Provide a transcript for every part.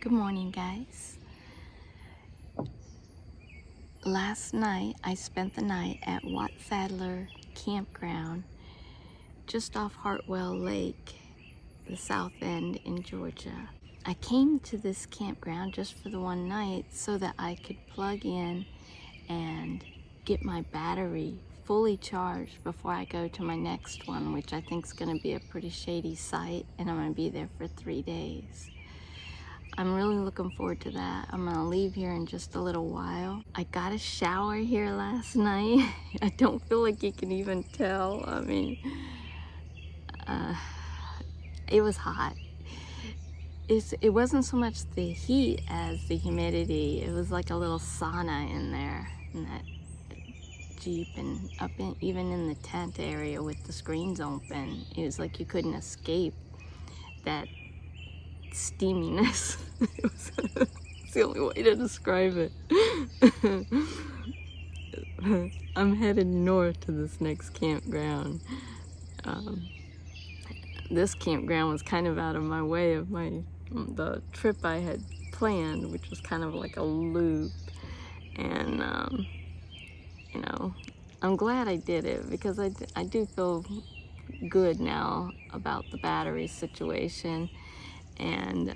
Good morning, guys. Last night I spent the night at Tallulah Campground just off Hartwell Lake, the south end in Georgia. I came to this campground just for the one night so that I could plug in and get my battery fully charged before I go to my next one, which I think is going to be a pretty shady site, and I'm going to be there for 3 days. I'm really looking forward to that. I'm gonna leave here in just a little while. I got a shower here last night. I don't feel like you can even tell. I mean, it was hot. It wasn't so much the heat as the humidity. It was like a little sauna in there, in that Jeep, and even in the tent area with the screens open. It was like you couldn't escape that steaminess. It's the only way to describe it. I'm headed north to this next campground. This campground was kind of out of my way of the trip I had planned, which was kind of like a loop. And you know, I'm glad I did it because I do feel good now about the battery situation. And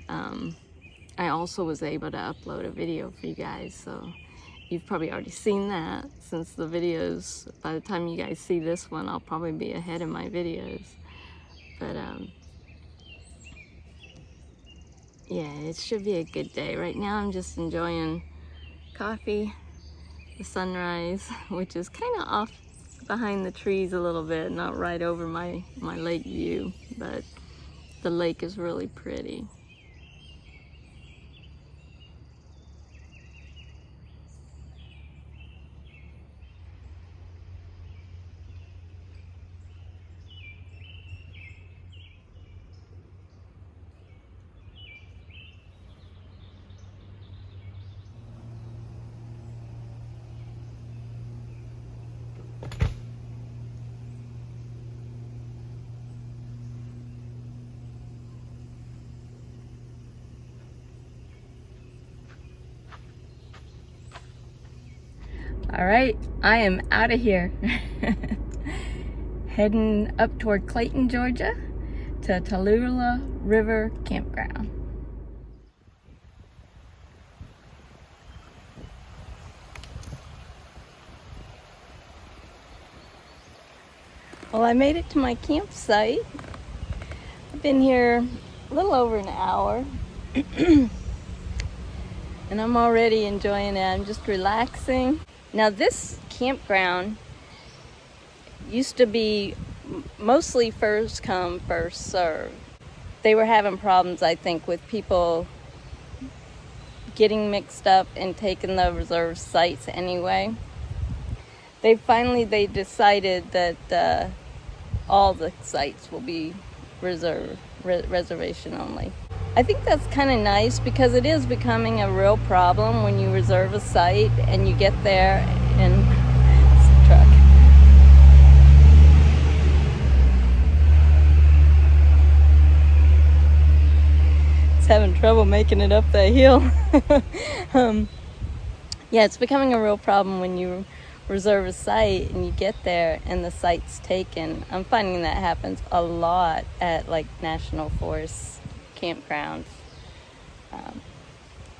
I also was able to upload a video for you guys, so you've probably already seen that, since the videos, by the time you guys see this one, I'll probably be ahead of my videos. But yeah, it should be a good day. Right now I'm just enjoying coffee, the sunrise, which is kind of off behind the trees a little bit, not right over my lake view, but the lake is really pretty. All right, I am out of here. Heading up toward Clayton, Georgia to Tallulah River Campground. Well, I made it to my campsite. I've been here a little over an hour. And I'm already enjoying it. I'm just relaxing. Now, this campground used to be mostly first come, first serve. They were having problems, I think, with people getting mixed up and taking the reserved sites anyway. They decided that all the sites will be reservation only. I think that's kind of nice because it is becoming a real problem when you reserve a site and you get there and it's a truck. It's having trouble making it up that hill. Yeah, it's becoming a real problem when you reserve a site and you get there and the site's taken. I'm finding that happens a lot at like national forests campgrounds,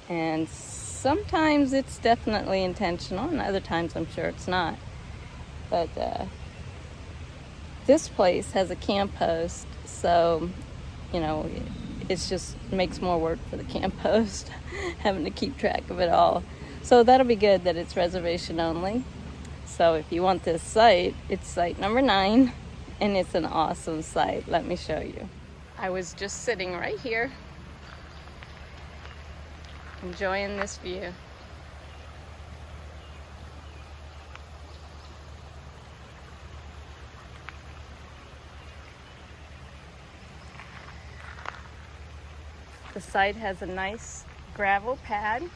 and sometimes it's definitely intentional and other times I'm sure it's not, but this place has a camp host, so you know, it's just makes more work for the camp host having to keep track of it all. So that'll be good that it's reservation only. So if you want this site, it's site number 9, and it's an awesome site. Let me show you. I was just sitting right here, enjoying this view. The site has a nice gravel pad,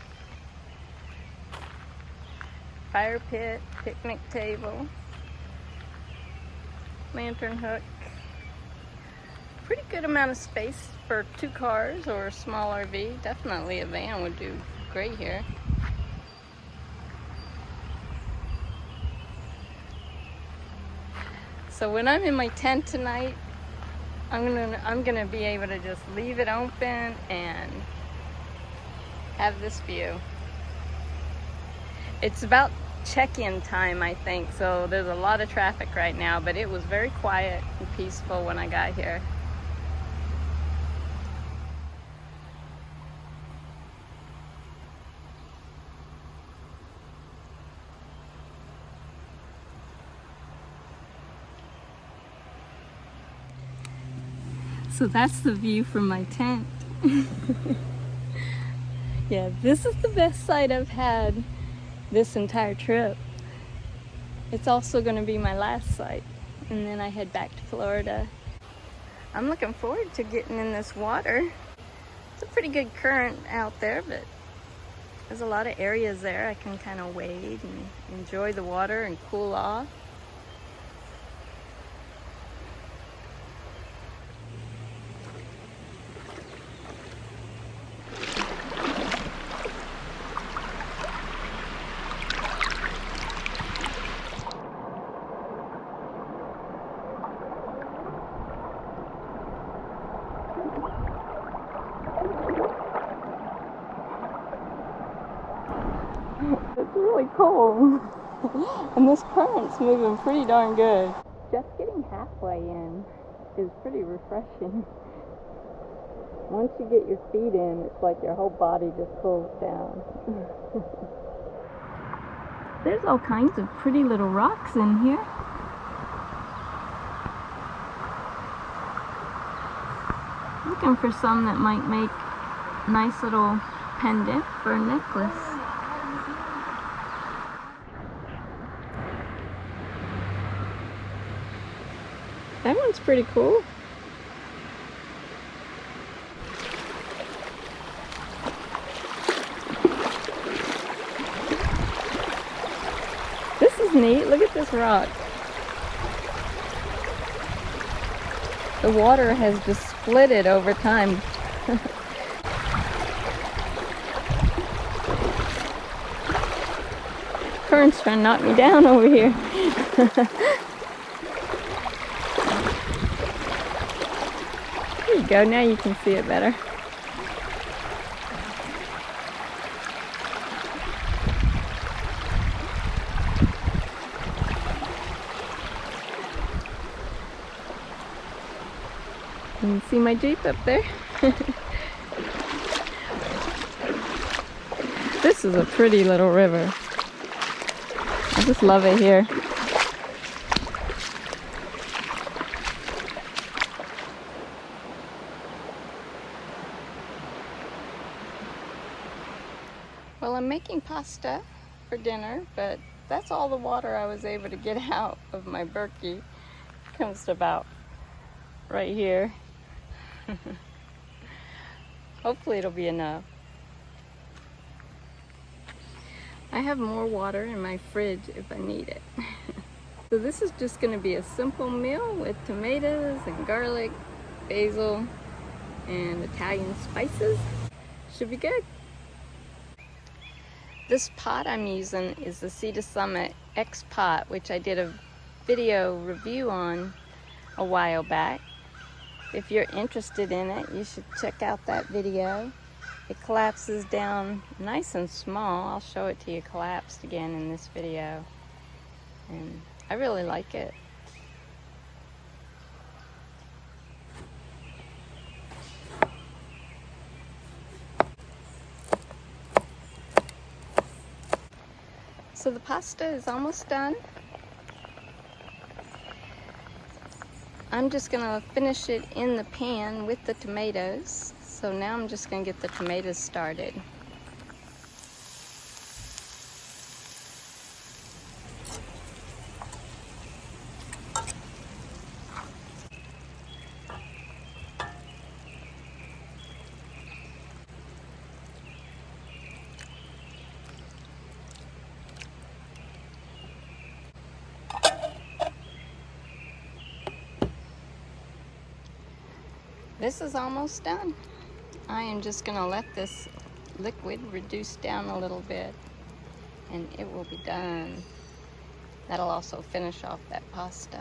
fire pit, picnic table, lantern hook, pretty good amount of space for 2 cars or a small RV. Definitely a van would do great here. So when I'm in my tent tonight, I'm gonna be able to just leave it open and have this view. It's about check-in time, I think, so there's a lot of traffic right now, but it was very quiet and peaceful when I got here. So that's the view from my tent. Yeah, this is the best sight I've had this entire trip. It's also going to be my last sight, and then I head back to Florida. I'm looking forward to getting in this water. It's a pretty good current out there, but there's a lot of areas there I can kind of wade and enjoy the water and cool off. It's really cold, and this current's moving pretty darn good. Just getting halfway in is pretty refreshing. Once you get your feet in, it's like your whole body just cools down. There's all kinds of pretty little rocks in here. Looking for some that might make a nice little pendant for a necklace. That one's pretty cool. This is neat. Look at this rock. The water has just split it over time. Current's trying to knock me down over here. There you go, now you can see it better. You can see my Jeep up there. This is a pretty little river. I just love it here. Well, I'm making pasta for dinner, but that's all the water I was able to get out of my Berkey. Comes to about right here. Hopefully it'll be enough. I have more water in my fridge if I need it. So this is just going to be a simple meal with tomatoes and garlic, basil, and Italian spices. Should be good. This pot I'm using is the Sea to Summit X pot, which I did a video review on a while back. If you're interested in it, you should check out that video. It collapses down nice and small. I'll show it to you collapsed again in this video. And I really like it. So the pasta is almost done. I'm just gonna finish it in the pan with the tomatoes. So now I'm just gonna get the tomatoes started. This is almost done. I am just gonna let this liquid reduce down a little bit and it will be done. That'll also finish off that pasta.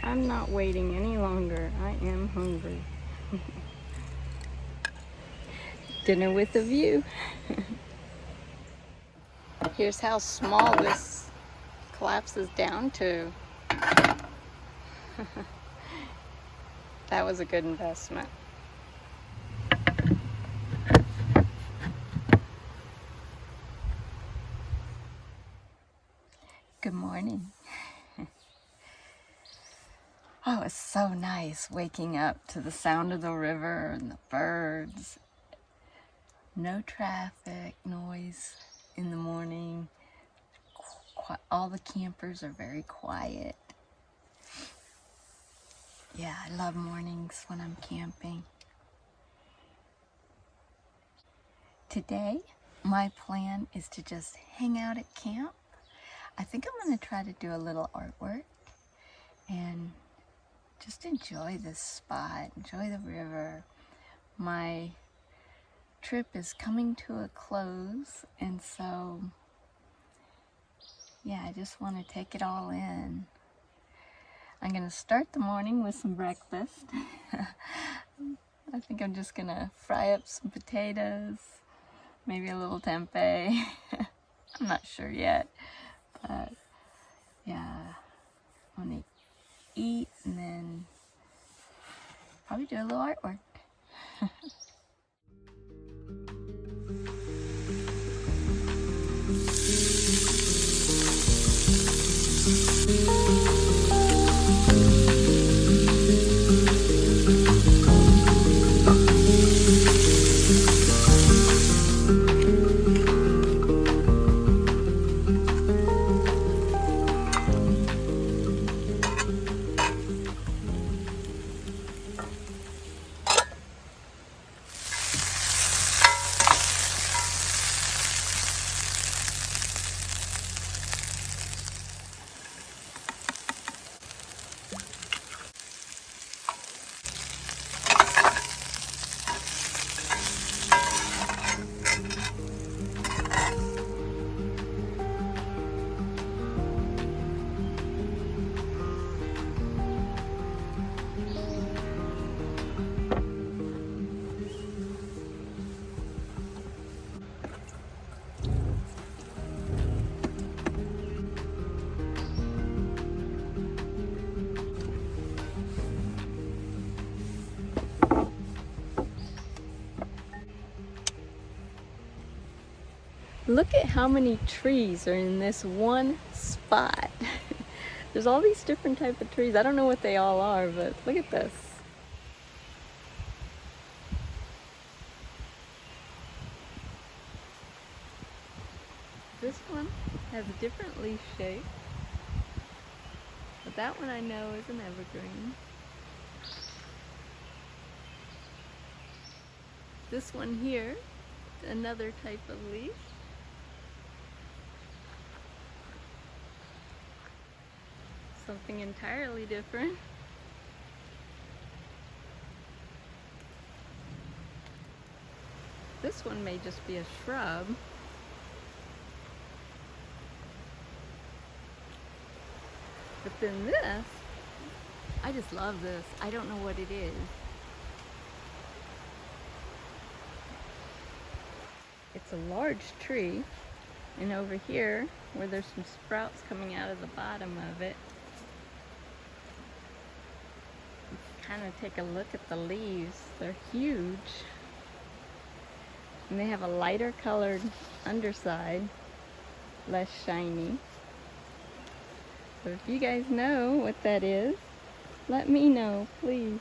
I'm not waiting any longer. I am hungry. Dinner with a view. Here's how small this collapses down to. That was a good investment. Good morning. Oh, it's so nice waking up to the sound of the river and the birds. No traffic noise in the morning. All the campers are very quiet. Yeah, I love mornings when I'm camping. Today, my plan is to just hang out at camp. I think I'm going to try to do a little artwork and just enjoy this spot, enjoy the river. My trip is coming to a close, and so yeah, I just want to take it all in. I'm going to start the morning with some breakfast. I think I'm just going to fry up some potatoes, maybe a little tempeh. I'm not sure yet, but yeah, I'm going to eat and then probably do a little artwork. Look at how many trees are in this one spot. There's all these different types of trees. I don't know what they all are, but look at this. This one has a different leaf shape, but that one I know is an evergreen. This one here, another type of leaf. Something entirely different. This one may just be a shrub. But then this, I just love this. I don't know what it is. It's a large tree, and over here, where there's some sprouts coming out of the bottom of it, kind of take a look at the leaves. They're huge, and they have a lighter colored underside, less shiny. So if you guys know what that is, let me know, please.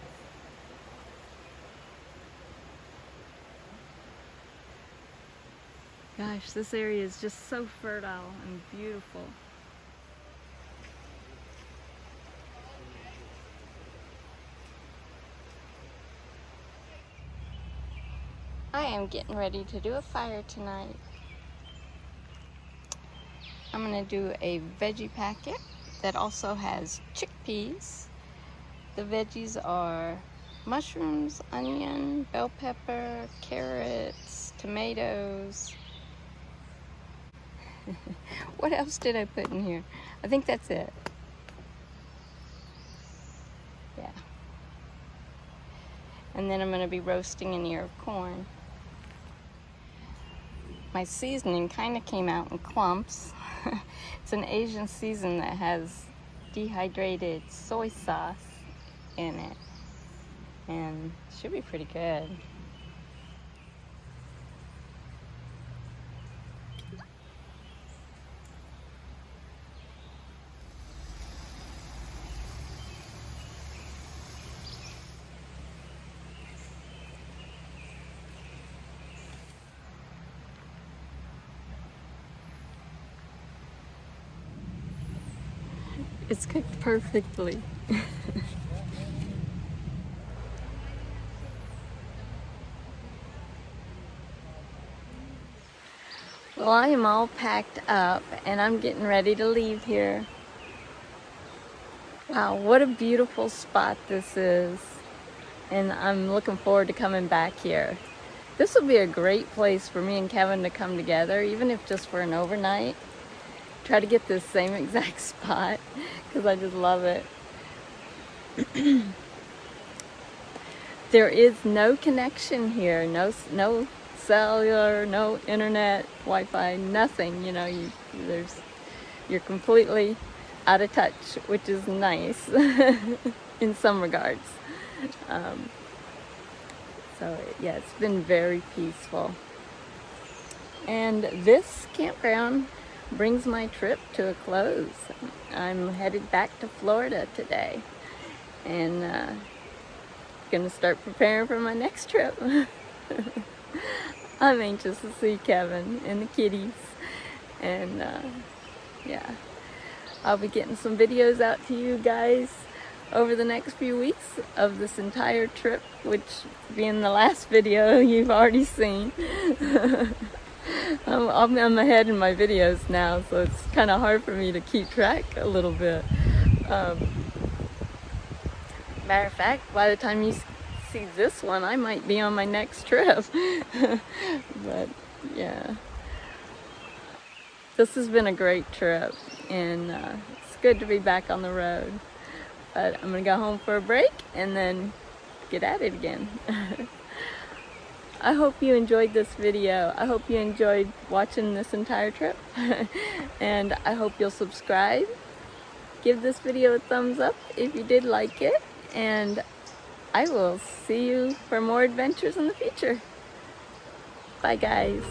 Gosh, this area is just so fertile and beautiful. I am getting ready to do a fire tonight. I'm going to do a veggie packet that also has chickpeas, The veggies are mushrooms, onion, bell pepper, carrots, tomatoes. What else did I put in here? I think that's it. Yeah. And then I'm going to be roasting an ear of corn. My seasoning kind of came out in clumps. It's an Asian season that has dehydrated soy sauce in it. And it should be pretty good. It's cooked perfectly. Well, I am all packed up and I'm getting ready to leave here. Wow, what a beautiful spot this is. And I'm looking forward to coming back here. This will be a great place for me and Kevin to come together, even if just for an overnight. Try to get this same exact spot because I just love it. There is no connection here, no cellular, no internet, Wi-Fi, nothing. You know, you're completely out of touch, which is nice in some regards. So yeah, it's been very peaceful. And this campground brings my trip to a close. I'm headed back to Florida today and gonna start preparing for my next trip. I'm anxious to see Kevin and the kitties, and yeah, I'll be getting some videos out to you guys over the next few weeks of this entire trip, which being the last video you've already seen. I'm ahead in my videos now, so it's kind of hard for me to keep track a little bit. Matter of fact, by the time you see this one, I might be on my next trip. But yeah, this has been a great trip, and it's good to be back on the road. But I'm gonna go home for a break and then get at it again. I hope you enjoyed this video. I hope you enjoyed watching this entire trip. And I hope you'll subscribe. Give this video a thumbs up if you did like it. And I will see you for more adventures in the future. Bye guys.